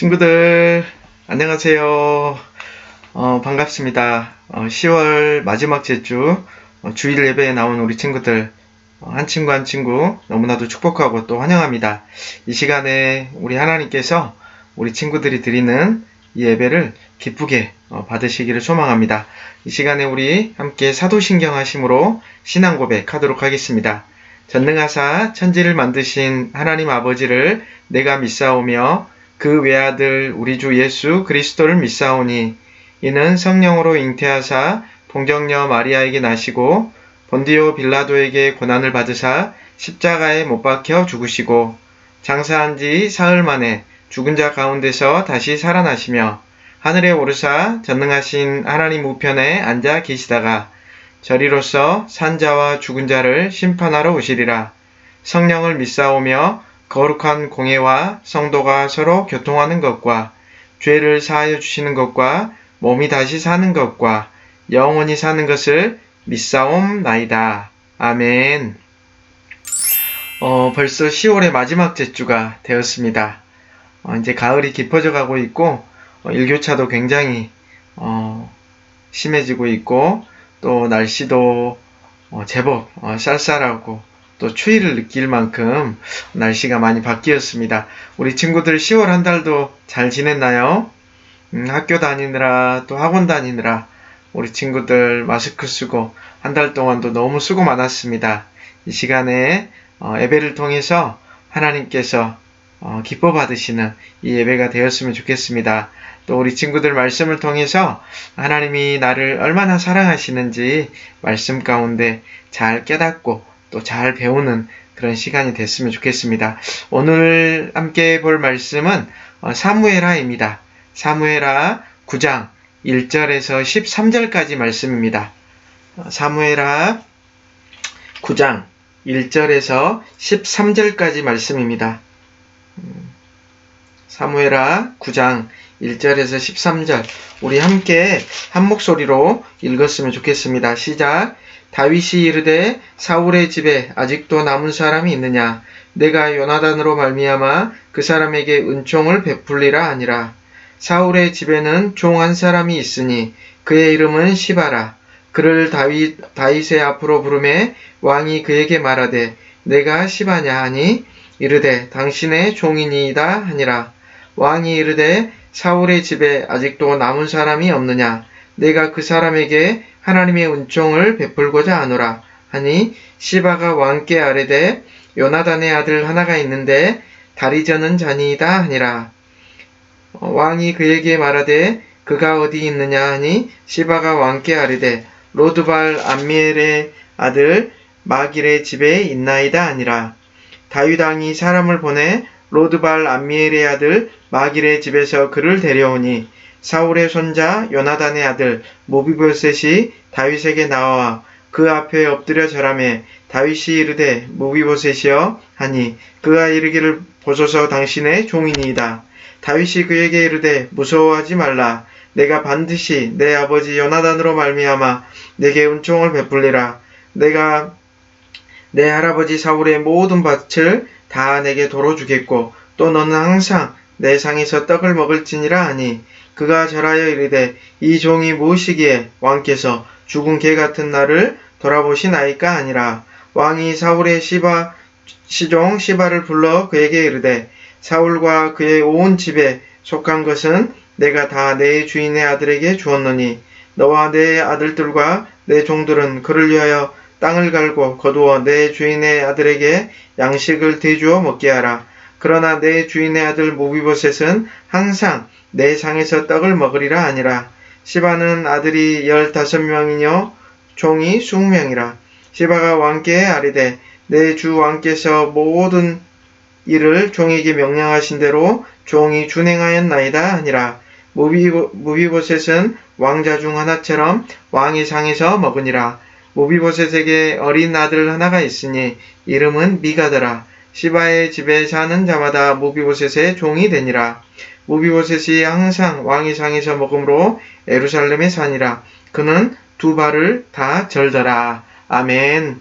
친구들, 안녕하세요. 반갑습니다. 10월 마지막 주, 주일 예배에 나온 우리 친구들, 한 친구 한 친구 너무나도 축복하고 또 환영합니다. 이 시간에 우리 하나님께서 우리 친구들이 드리는 이 예배를 기쁘게 받으시기를 소망합니다. 이 시간에 우리 함께 사도신경 하심으로 신앙 고백하도록 하겠습니다. 전능하사 천지를 만드신 하나님 아버지를 내가 믿사오며 그 외아들 우리 주 예수 그리스도를 믿사오니 이는 성령으로 잉태하사 동정녀 마리아에게 나시고 본디오 빌라도에게 고난을 받으사 십자가에 못 박혀 죽으시고 장사한 지 사흘 만에 죽은 자 가운데서 다시 살아나시며 하늘에 오르사 전능하신 하나님 우편에 앉아 계시다가 저리로서 산자와 죽은 자를 심판하러 오시리라. 성령을 믿사오며 거룩한 공예와 성도가 서로 교통하는 것과 죄를 사하여 주시는 것과 몸이 다시 사는 것과 영원히 사는 것을 믿사옵나이다. 아멘. 벌써 10월의 마지막 주가 되었습니다. 이제 가을이 깊어져 가고 있고 일교차도 굉장히 심해지고 있고 또 날씨도 제법 쌀쌀하고 또 추위를 느낄 만큼 날씨가 많이 바뀌었습니다. 우리 친구들 10월 한 달도 잘 지냈나요? 학교 다니느라 또 학원 다니느라 우리 친구들 마스크 쓰고 한 달 동안도 너무 수고 많았습니다. 이 시간에 예배를 통해서 하나님께서 기뻐 받으시는 이 예배가 되었으면 좋겠습니다. 또 우리 친구들 말씀을 통해서 하나님이 나를 얼마나 사랑하시는지 말씀 가운데 잘 깨닫고 또 잘 배우는 그런 시간이 됐으면 좋겠습니다. 오늘 함께 볼 말씀은 사무엘하입니다. 사무엘하 9장 1절에서 13절까지 말씀입니다. 사무엘하 9장 1절에서 13절까지 말씀입니다. 사무엘하 9장 1절에서 13절 우리 함께 한 목소리로 읽었으면 좋겠습니다. 시작. 다윗이 이르되 사울의 집에 아직도 남은 사람이 있느냐? 내가 요나단으로 말미암아 그 사람에게 은총을 베풀리라 하니라. 사울의 집에는 종 한 사람이 있으니 그의 이름은 시바라. 그를 다윗의 앞으로 부르매 왕이 그에게 말하되 내가 시바냐 하니 이르되 당신의 종이니이다 하니라. 왕이 이르되 사울의 집에 아직도 남은 사람이 없느냐? 내가 그 사람에게 하나님의 은총을 베풀고자 하노라 하니 시바가 왕께 아뢰되 요나단의 아들 하나가 있는데 다리 저는 자니이다 하니라. 왕이 그에게 말하되 그가 어디 있느냐 하니 시바가 왕께 아뢰되 로드발 암미엘의 아들 마길의 집에 있나이다 하니라. 다윗 왕이 사람을 보내 로드발 암미엘의 아들 마길의 집에서 그를 데려오니 사울의 손자 요나단의 아들 모비보셋이 다윗에게 나와 그 앞에 엎드려 절하매 다윗이 이르되 모비보셋이여 하니 그가 이르기를 보소서 당신의 종이니이다. 다윗이 그에게 이르되 무서워하지 말라. 내가 반드시 내 아버지 요나단으로 말미암아 내게 은총을 베풀리라. 내가 내 할아버지 사울의 모든 밭을 다 내게 도로 주겠고 또 너는 항상 내 상에서 떡을 먹을지니라 하니 그가 절하여 이르되 이 종이 무엇이기에 왕께서 죽은 개 같은 나를 돌아보시나이까 하니라. 왕이 사울의 시종 시바를 불러 그에게 이르되 사울과 그의 온 집에 속한 것은 내가 다 내 주인의 아들에게 주었노니 너와 내 아들들과 내 종들은 그를 위하여 땅을 갈고 거두어 내 주인의 아들에게 양식을 대주어 먹게 하라. 그러나 내 주인의 아들 모비보셋은 항상 내 상에서 떡을 먹으리라 하니라. 시바는 아들이 15명이뇨 종이 20명이라. 시바가 왕께 아뢰되 내 주 왕께서 모든 일을 종에게 명령하신 대로 종이 준행하였나이다 하니라. 모비보셋은 왕자 중 하나처럼 왕의 상에서 먹으니라. 모비보셋에게 어린 아들 하나가 있으니 이름은 미가더라. 시바의 집에 사는 자마다 모비보셋의 종이 되니라. 모비보셋이 항상 왕의 상에서 먹음으로 예루살렘에 사니라. 그는 두 발을 다 절더라. 아멘.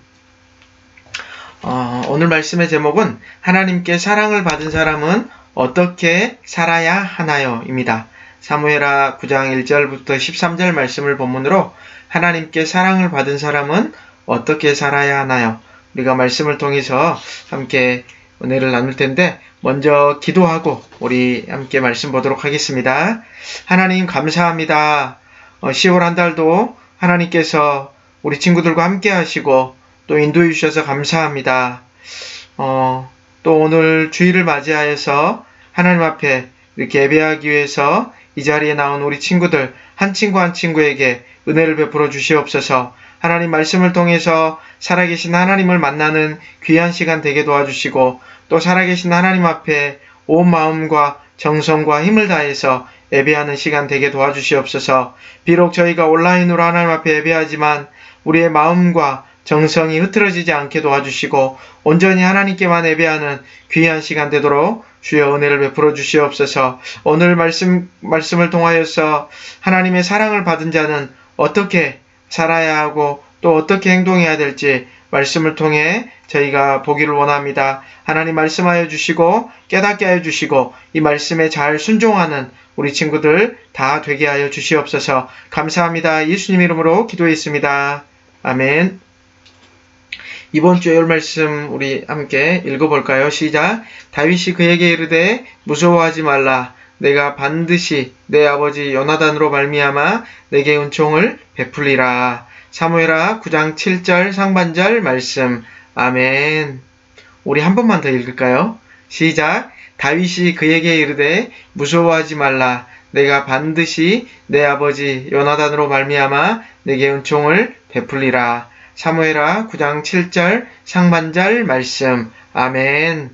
오늘 말씀의 제목은 하나님께 사랑을 받은 사람은 어떻게 살아야 하나요? 입니다. 사무엘하 9장 1절부터 13절 말씀을 본문으로 하나님께 사랑을 받은 사람은 어떻게 살아야 하나요? 우리가 말씀을 통해서 함께 은혜를 나눌 텐데 먼저 기도하고 우리 함께 말씀 보도록 하겠습니다. 하나님 감사합니다. 10월 한 달도 하나님께서 우리 친구들과 함께 하시고 또 인도해 주셔서 감사합니다. 또 오늘 주일을 맞이하여서 하나님 앞에 이렇게 예배하기 위해서 이 자리에 나온 우리 친구들 한 친구 한 친구에게 은혜를 베풀어 주시옵소서. 하나님 말씀을 통해서 살아계신 하나님을 만나는 귀한 시간 되게 도와주시고 또 살아계신 하나님 앞에 온 마음과 정성과 힘을 다해서 예배하는 시간 되게 도와주시옵소서. 비록 저희가 온라인으로 하나님 앞에 예배하지만 우리의 마음과 정성이 흐트러지지 않게 도와주시고 온전히 하나님께만 예배하는 귀한 시간 되도록 주여 은혜를 베풀어 주시옵소서. 오늘 말씀을 통하여서 하나님의 사랑을 받은 자는 어떻게 살아야 하고 또 어떻게 행동해야 될지 말씀을 통해 저희가 보기를 원합니다. 하나님 말씀하여 주시고 깨닫게 하여 주시고 이 말씀에 잘 순종하는 우리 친구들 다 되게 하여 주시옵소서. 감사합니다. 예수님 이름으로 기도했습니다. 아멘. 이번 주 열 말씀 우리 함께 읽어볼까요? 시작. 다윗이 그에게 이르되 무서워하지 말라. 내가 반드시 내 아버지 요나단으로 말미암아 내게 은총을 베풀리라. 사무엘하 9장 7절 상반절 말씀. 아멘. 우리 한 번만 더 읽을까요? 시작. 다윗이 그에게 이르되 무서워하지 말라. 내가 반드시 내 아버지 요나단으로 말미암아 내게 은총을 베풀리라. 사무엘하 9장 7절 상반절 말씀. 아멘.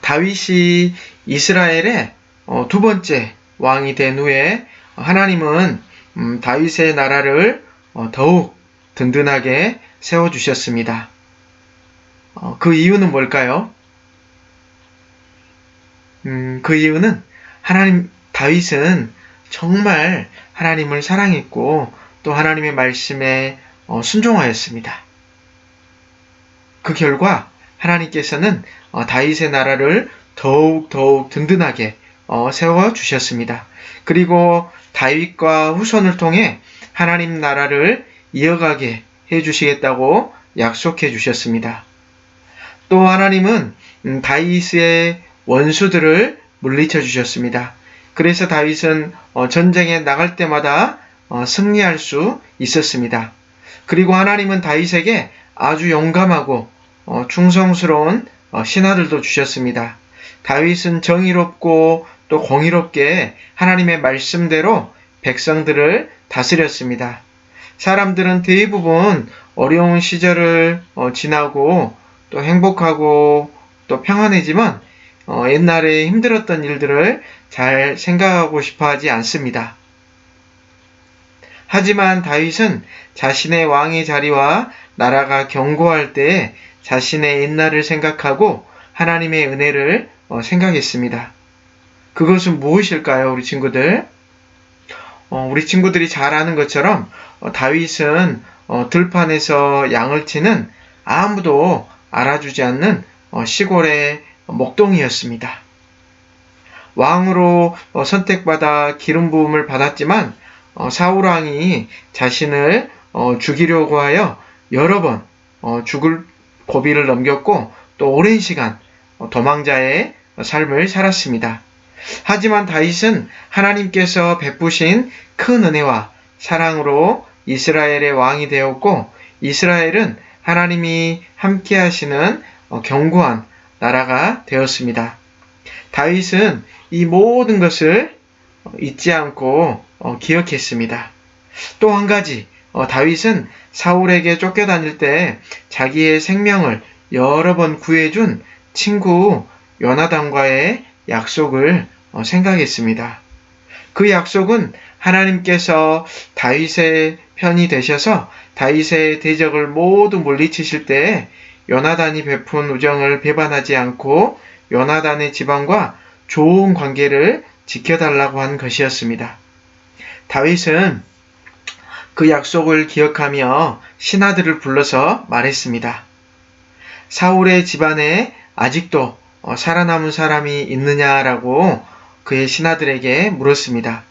다윗이 이스라엘의 두 번째 왕이 된 후에 하나님은 다윗의 나라를 더욱 든든하게 세워주셨습니다. 그 이유는 뭘까요? 그 이유는 다윗은 정말 하나님을 사랑했고 또 하나님의 말씀에 순종하였습니다. 그 결과 하나님께서는 다윗의 나라를 더욱 든든하게 세워주셨습니다. 그리고 다윗과 후손을 통해 하나님 나라를 이어가게 해주시겠다고 약속해 주셨습니다. 또 하나님은 다윗의 원수들을 물리쳐 주셨습니다. 그래서 다윗은 전쟁에 나갈 때마다 승리할 수 있었습니다. 그리고 하나님은 다윗에게 아주 용감하고 충성스러운 신하들도 주셨습니다. 다윗은 정의롭고 또 공의롭게 하나님의 말씀대로 백성들을 다스렸습니다. 사람들은 대부분 어려운 시절을 지나고 또 행복하고 또 평안해지만 옛날에 힘들었던 일들을 잘 생각하고 싶어 하지 않습니다. 하지만 다윗은 자신의 왕의 자리와 나라가 견고할 때 자신의 옛날을 생각하고 하나님의 은혜를 생각했습니다. 그것은 무엇일까요, 우리 친구들? 우리 친구들이 잘 아는 것처럼 다윗은 들판에서 양을 치는 아무도 알아주지 않는 시골의 목동이었습니다. 왕으로 선택받아 기름 부음을 받았지만 사울왕이 자신을 죽이려고 하여 여러 번 죽을 고비를 넘겼고 또 오랜 시간 도망자의 삶을 살았습니다. 하지만 다윗은 하나님께서 베푸신 큰 은혜와 사랑으로 이스라엘의 왕이 되었고 이스라엘은 하나님이 함께 하시는 견고한 나라가 되었습니다. 다윗은 이 모든 것을 잊지 않고 기억했습니다. 또 한 가지, 다윗은 사울에게 쫓겨다닐 때 자기의 생명을 여러 번 구해준 친구 요나단과의 약속을 생각했습니다. 그 약속은 하나님께서 다윗의 편이 되셔서 다윗의 대적을 모두 물리치실 때 요나단이 베푼 우정을 배반하지 않고 요나단의 집안과 좋은 관계를 지켜달라고 한 것이었습니다. 다윗은 그 약속을 기억하며 신하들을 불러서 말했습니다. 사울의 집안에 아직도 살아남은 사람이 있느냐라고 그의 신하들에게 물었습니다.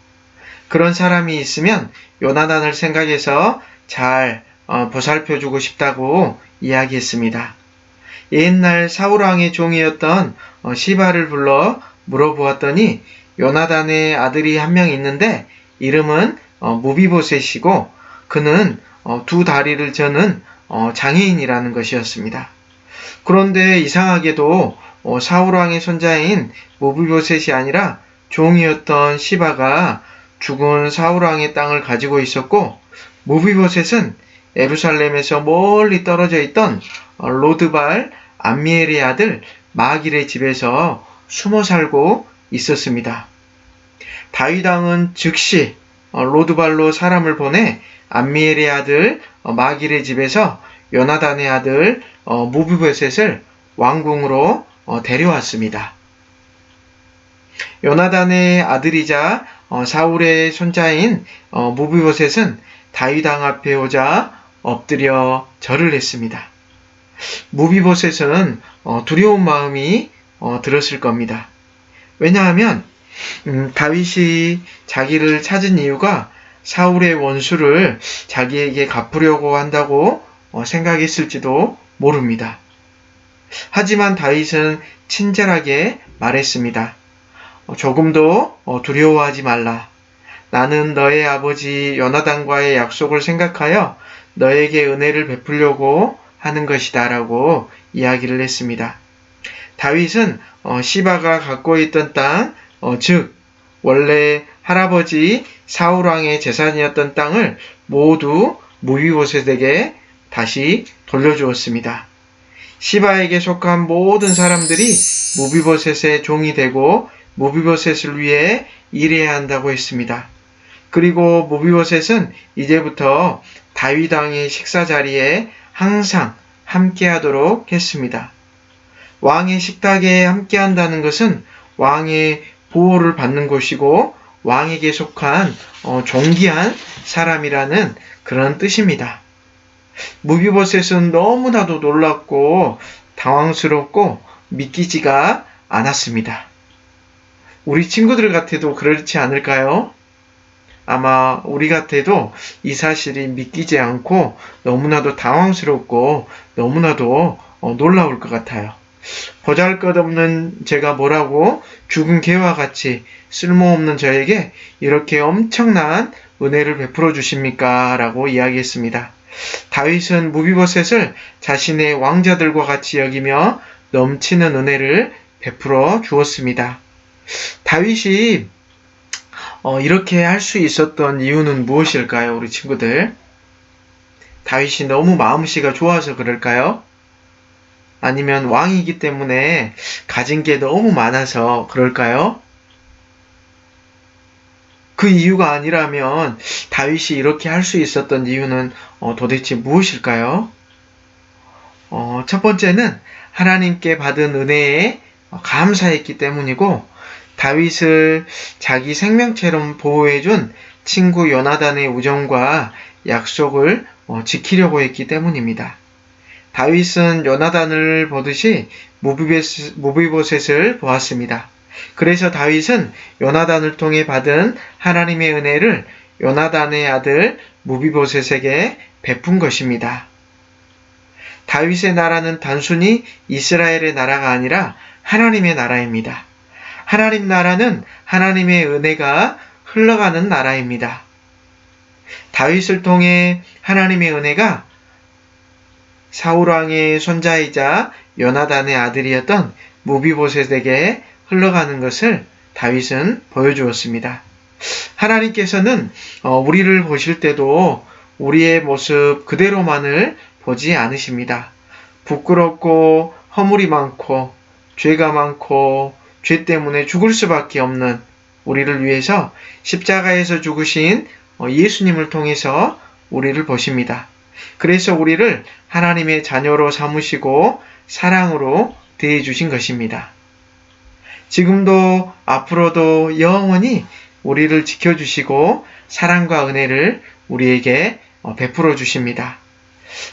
그런 사람이 있으면 요나단을 생각해서 잘 보살펴주고 싶다고 이야기했습니다. 옛날 사울왕의 종이었던 시바를 불러 물어보았더니 요나단의 아들이 한 명 있는데 이름은 무비보셋이고 그는 두 다리를 저는 장애인이라는 것이었습니다. 그런데 이상하게도 사울왕의 손자인 무비보셋이 아니라 종이었던 시바가 죽은 사울왕의 땅을 가지고 있었고 무비보셋은 예루살렘에서 멀리 떨어져 있던 로드발 암미엘의 아들 마길의 집에서 숨어 살고 있었습니다. 다윗 왕은 즉시 로드발로 사람을 보내 암미엘의 아들 마길의 집에서 요나단의 아들 무비보셋을 왕궁으로 데려왔습니다. 요나단의 아들이자 사울의 손자인 무비보셋은 다윗 왕 앞에 오자 엎드려 절을 했습니다. 무비보셋은 두려운 마음이 들었을 겁니다. 왜냐하면 다윗이 자기를 찾은 이유가 사울의 원수를 자기에게 갚으려고 한다고 생각했을지도 모릅니다. 하지만 다윗은 친절하게 말했습니다. 조금도 두려워하지 말라. 나는 너의 아버지 요나단과의 약속을 생각하여 너에게 은혜를 베풀려고 하는 것이다 라고 이야기를 했습니다. 다윗은 시바가 갖고 있던 땅, 즉 원래 할아버지 사울왕의 재산이었던 땅을 모두 무비보셋에게 다시 돌려주었습니다. 시바에게 속한 모든 사람들이 무비보셋의 종이 되고 무비보셋을 위해 일해야 한다고 했습니다. 그리고 무비보셋은 이제부터 다윗 왕의 식사 자리에 항상 함께하도록 했습니다. 왕의 식탁에 함께한다는 것은 왕의 보호를 받는 곳이고 왕에게 속한 존귀한 사람이라는 그런 뜻입니다. 무비보셋은 너무나도 놀랍고 당황스럽고 믿기지가 않았습니다. 우리 친구들 같아도 그렇지 않을까요? 아마 우리 같아도 이 사실이 믿기지 않고 너무나도 당황스럽고 너무나도 놀라울 것 같아요. 보잘것없는 제가 뭐라고 죽은 개와 같이 쓸모없는 저에게 이렇게 엄청난 은혜를 베풀어 주십니까? 라고 이야기했습니다. 다윗은 무비보셋을 자신의 왕자들과 같이 여기며 넘치는 은혜를 베풀어 주었습니다. 다윗이 이렇게 할 수 있었던 이유는 무엇일까요, 우리 친구들? 다윗이 너무 마음씨가 좋아서 그럴까요? 아니면 왕이기 때문에 가진 게 너무 많아서 그럴까요? 그 이유가 아니라면 다윗이 이렇게 할 수 있었던 이유는 도대체 무엇일까요? 첫 번째는 하나님께 받은 은혜에 감사했기 때문이고 다윗을 자기 생명처럼 보호해준 친구 요나단의 우정과 약속을 지키려고 했기 때문입니다. 다윗은 요나단을 보듯이 무비보셋을 보았습니다. 그래서 다윗은 요나단을 통해 받은 하나님의 은혜를 요나단의 아들 무비보셋에게 베푼 것입니다. 다윗의 나라는 단순히 이스라엘의 나라가 아니라 하나님의 나라입니다. 하나님 나라는 하나님의 은혜가 흘러가는 나라입니다. 다윗을 통해 하나님의 은혜가 사울왕의 손자이자 요나단의 아들이었던 무비보셋에게 흘러가는 것을 다윗은 보여주었습니다. 하나님께서는 우리를 보실 때도 우리의 모습 그대로만을 보지 않으십니다. 부끄럽고 허물이 많고 죄가 많고 죄 때문에 죽을 수밖에 없는 우리를 위해서 십자가에서 죽으신 예수님을 통해서 우리를 보십니다. 그래서 우리를 하나님의 자녀로 삼으시고 사랑으로 대해주신 것입니다. 지금도 앞으로도 영원히 우리를 지켜주시고 사랑과 은혜를 우리에게 베풀어 주십니다.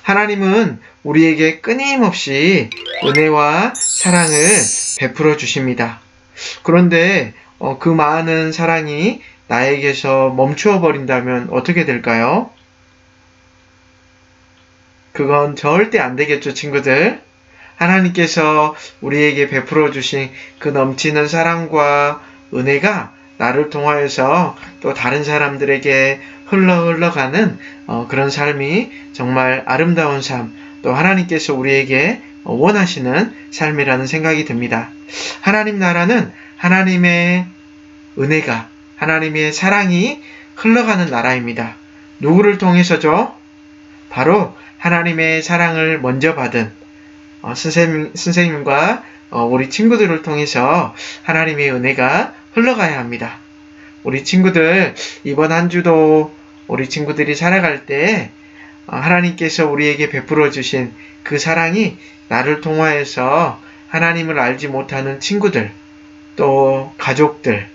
하나님은 우리에게 끊임없이 은혜와 사랑을 베풀어 주십니다. 그런데 그 많은 사랑이 나에게서 멈추어 버린다면 어떻게 될까요? 그건 절대 안 되겠죠, 친구들. 하나님께서 우리에게 베풀어 주신 그 넘치는 사랑과 은혜가 나를 통하여서 또 다른 사람들에게 흘러가는 그런 삶이 정말 아름다운 삶, 또 하나님께서 우리에게 원하시는 삶이라는 생각이 듭니다. 하나님 나라는 하나님의 은혜가, 하나님의 사랑이 흘러가는 나라입니다. 누구를 통해서죠? 바로 하나님의 사랑을 먼저 받은 선생님과 우리 친구들을 통해서 하나님의 은혜가 흘러가야 합니다. 우리 친구들, 이번 한 주도 우리 친구들이 살아갈 때 하나님께서 우리에게 베풀어 주신 그 사랑이 나를 통하여서 하나님을 알지 못하는 친구들, 또 가족들,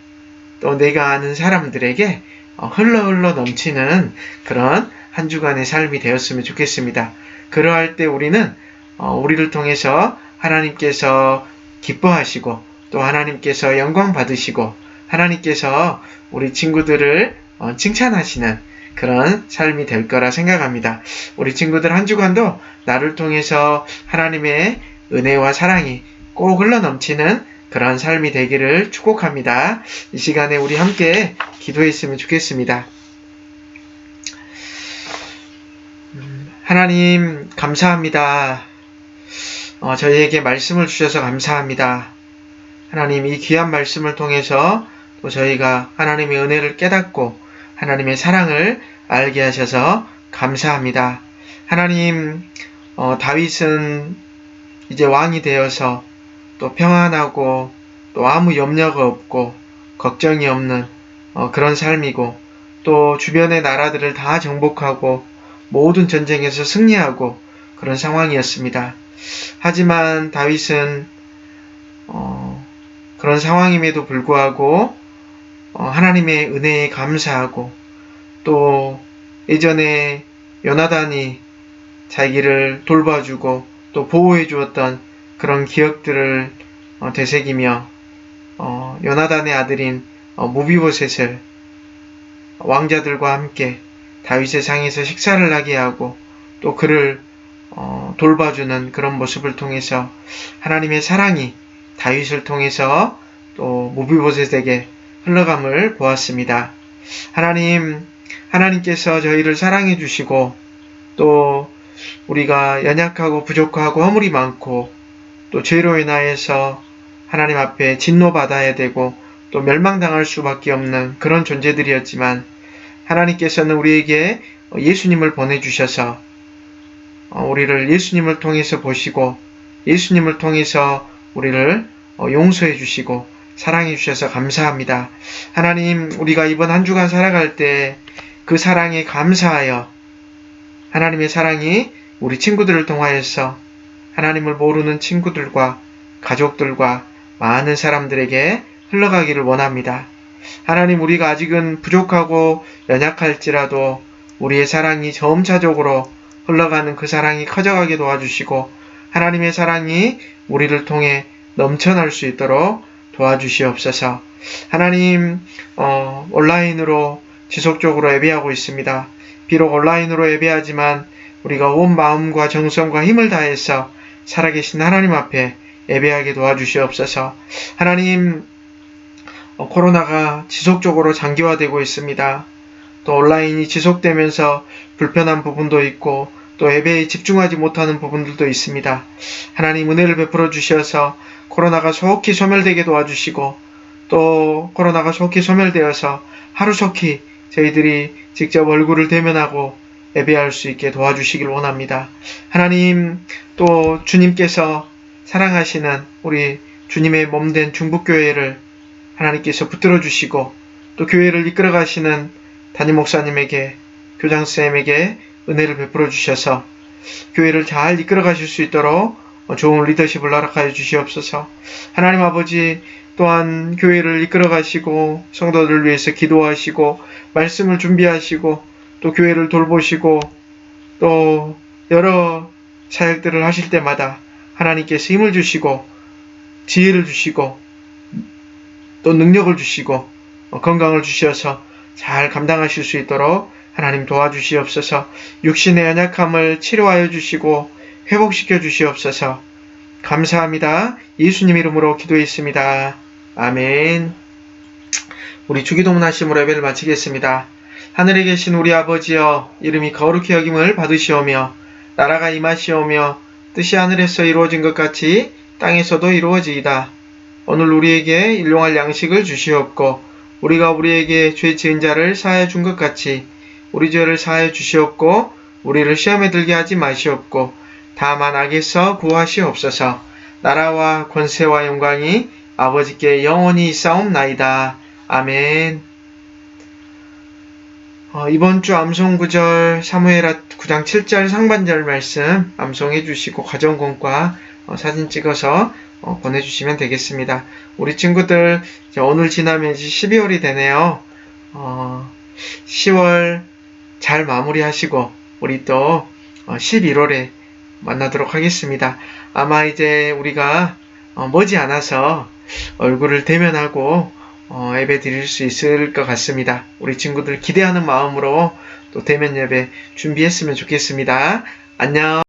또 내가 아는 사람들에게 흘러 넘치는 그런 한 주간의 삶이 되었으면 좋겠습니다. 그러할 때 우리는 우리를 통해서 하나님께서 기뻐하시고 또 하나님께서 영광 받으시고 하나님께서 우리 친구들을 칭찬하시는 그런 삶이 될 거라 생각합니다. 우리 친구들 한 주간도 나를 통해서 하나님의 은혜와 사랑이 꼭 흘러 넘치는 그런 삶이 되기를 축복합니다. 이 시간에 우리 함께 기도했으면 좋겠습니다. 하나님 감사합니다. 저희에게 말씀을 주셔서 감사합니다. 하나님 이 귀한 말씀을 통해서 또 저희가 하나님의 은혜를 깨닫고 하나님의 사랑을 알게 하셔서 감사합니다. 하나님 다윗은 이제 왕이 되어서 또 평안하고 또 아무 염려가 없고 걱정이 없는 그런 삶이고 또 주변의 나라들을 다 정복하고 모든 전쟁에서 승리하고 그런 상황이었습니다. 하지만 다윗은 그런 상황임에도 불구하고 하나님의 은혜에 감사하고 또 예전에 요나단이 자기를 돌봐주고 또 보호해 주었던 그런 기억들을 되새기며 요나단의 아들인 무비보셋을 왕자들과 함께 다윗의 상에서 식사를 하게 하고 또 그를 돌봐주는 그런 모습을 통해서 하나님의 사랑이 다윗을 통해서 또 무비보셋에게 흘러감을 보았습니다. 하나님께서 저희를 사랑해 주시고 또 우리가 연약하고 부족하고 허물이 많고 또 죄로 인하여서 하나님 앞에 진노받아야 되고 또 멸망당할 수밖에 없는 그런 존재들이었지만 하나님께서는 우리에게 예수님을 보내주셔서 우리를 예수님을 통해서 보시고 예수님을 통해서 우리를 용서해 주시고 사랑해 주셔서 감사합니다. 하나님, 우리가 이번 한 주간 살아갈 때 그 사랑에 감사하여 하나님의 사랑이 우리 친구들을 통하여서 하나님을 모르는 친구들과 가족들과 많은 사람들에게 흘러가기를 원합니다. 하나님, 우리가 아직은 부족하고 연약할지라도 우리의 사랑이 점차적으로 흘러가는 그 사랑이 커져가게 도와주시고 하나님의 사랑이 우리를 통해 넘쳐날 수 있도록 도와주시옵소서. 하나님, 온라인으로 지속적으로 예배하고 있습니다. 비록 온라인으로 예배하지만 우리가 온 마음과 정성과 힘을 다해서 살아계신 하나님 앞에 예배하게 도와주시옵소서. 하나님, 코로나가 지속적으로 장기화되고 있습니다. 또 온라인이 지속되면서 불편한 부분도 있고 또 예배에 집중하지 못하는 부분들도 있습니다. 하나님 은혜를 베풀어 주셔서 코로나가 속히 소멸되게 도와주시고 또 코로나가 속히 소멸되어서 하루속히 저희들이 직접 얼굴을 대면하고 예배할 수 있게 도와주시길 원합니다. 하나님, 또 주님께서 사랑하시는 우리 주님의 몸된 중북교회를 하나님께서 붙들어 주시고 또 교회를 이끌어 가시는 담임 목사님에게, 교장쌤에게 은혜를 베풀어 주셔서 교회를 잘 이끌어 가실 수 있도록 좋은 리더십을 허락하여 주시옵소서. 하나님 아버지, 또한 교회를 이끌어 가시고 성도들을 위해서 기도하시고 말씀을 준비하시고 또 교회를 돌보시고 또 여러 사역들을 하실 때마다 하나님께서 힘을 주시고 지혜를 주시고 또 능력을 주시고 건강을 주셔서 잘 감당하실 수 있도록 하나님 도와주시옵소서. 육신의 연약함을 치료하여 주시고 회복시켜 주시옵소서. 감사합니다. 예수님 이름으로 기도했습니다. 아멘. 우리 주기도문 하심으로 예배를 마치겠습니다. 하늘에 계신 우리 아버지여, 이름이 거룩히 여김을 받으시오며 나라가 임하시오며 뜻이 하늘에서 이루어진 것 같이 땅에서도 이루어지이다. 오늘 우리에게 일용할 양식을 주시옵고 우리가 우리에게 죄 지은 자를 사하여 준 것 같이 우리 죄를 사하여 주시옵고 우리를 시험에 들게 하지 마시옵고 다만 악에서 구하시옵소서. 나라와 권세와 영광이 아버지께 영원히 있사옵나이다. 아멘. 이번 주 암송구절 사무엘하 9장 7절 상반절 말씀 암송해 주시고 가정공과 사진 찍어서 보내주시면 되겠습니다. 우리 친구들 오늘 지나면 이제 12월이 되네요. 10월 잘 마무리하시고 우리 또 11월에 만나도록 하겠습니다. 아마 이제 우리가 머지않아서 얼굴을 대면하고 예배 드릴 수 있을 것 같습니다. 우리 친구들 기대하는 마음으로 또 대면 예배 준비했으면 좋겠습니다. 안녕.